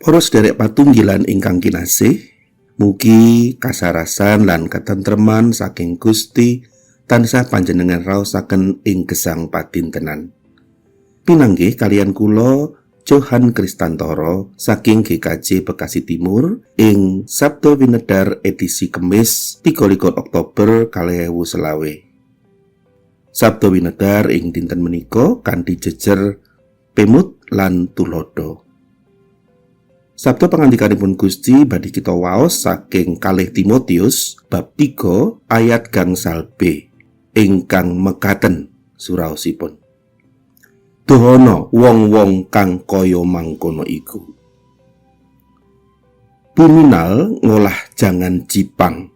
Para sederek patunggilan ingkang kinasih, mugi kasarasan lan katentreman saking Gusti tansah panjenengan raosaken ing gesang padintenan. Pinanggih kalian kula Johan Kristantoro saking GKJ Bekasi Timur ing Sabda Winedar edisi Kemis 23 Oktober 2025. Sabda Winedar ing dinten menika kanthi jejer pemut lan tulodo. Sabda pangandikanipun Gusti badhe kita waos saking kalih Timotius bab 3 ayat gangsal B ingkang mekaten suraosipun. Dohono wong-wong kang kaya mangkono iku. Buminal ngolah jangan jipang,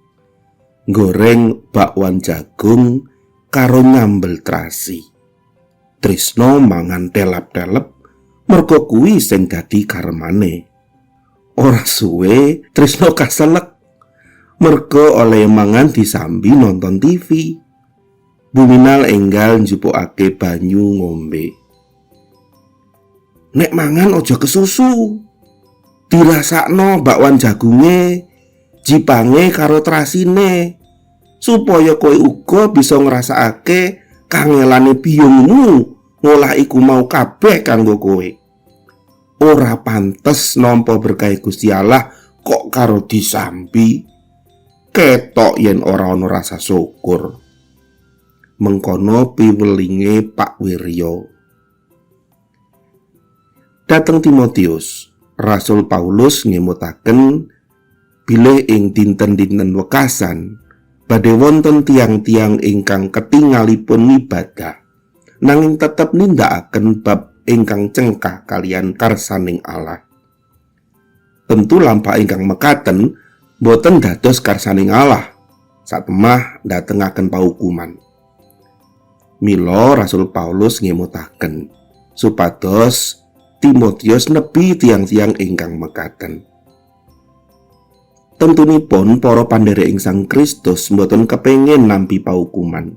goreng bakwan jagung karo nyambel terasi. Trisno mangan telap-telep merga kuwi sing dadi karemane. Ora suwe tresno kaselek merga oleh mangan disambi nonton TV. Buminal enggal njupukake banyu ngombe. Nek mangan aja kesusu. Dirasakno bakwan jagunge, jipange karo terasine supaya kowe uga bisa ngrasakake kangelane biyungmu ngolah iku mau kabeh kanggo kowe. Ora pantes nampa berkah Gusti Allah kok karo disambi. Ketok yen ora ana rasa syukur. Mengkono piwelinge Pak Wiryo. Dateng Timotius, Rasul Paulus ngemutaken bilih ing dinten-dinten wekasan badhe wonten tiang-tiang ingkang ketingalipun ibadah nanging tetep nindakaken bab ingkang cengkah kalian karsaning Allah. Tentu lampah ingkang mekaten boten dados karsaning Allah, satemah ndatengaken paukuman. Mila Rasul Paulus ngemutaken supados Timotius nebi tiang-tiang ingkang mekaten. Tentunipun para pandherek ing Sang Kristus mboten kepengin nampi paukuman.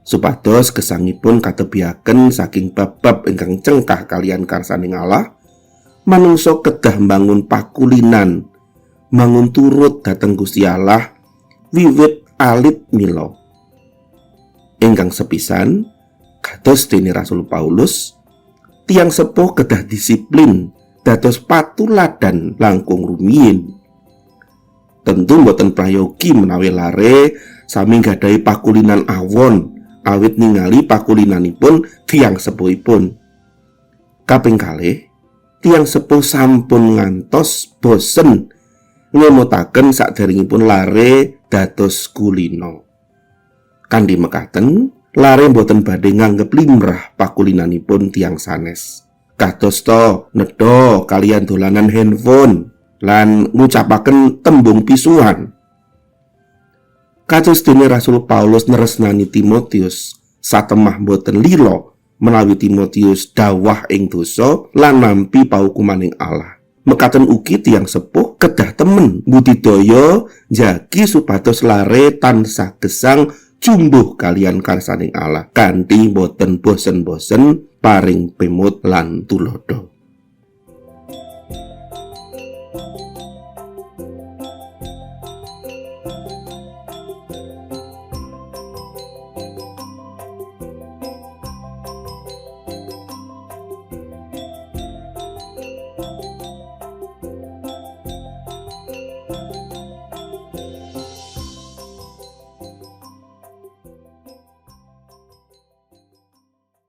Supados gesangipun katebiaken saking bab-bab ingkang cengkah kalian karsaning Allah, manungsa kedah mbangun pakulinan, mangun turut dhateng Gusti Allah wiwit alit mila. Ingkang sepisan kados dene Rasul Paulus, tiyang sepuh kedah disiplin dados patuladan langkung rumiyin. Tentu mboten prayogi menawi lare sami gadahi pakulinan awon awit ningali pakulinanipun tiyang sepuhipun. Kaping kalih, tiyang sepuh sampun ngantos bosen ngemutaken saderengipun lare dados kulino. Kanthi mekaten, lare mboten badhe nganggep limrah pakulinanipun tiyang sanes. Kados to nedha kalian dolanan handphone lan ngucapaken tembung pisuhan. Kados dene Rasul Paulus neresnani Timotius, satemah boten lila menawi Timotius dawah ing dosa lan nampi paukumaning Allah. Mekaten ugi tiyang sepuh kedah temen budidaya njagi supados lare tansah gesang jumbuh kalian karsaning Allah kanthi boten bosen-bosen paring pemut lan tulodo.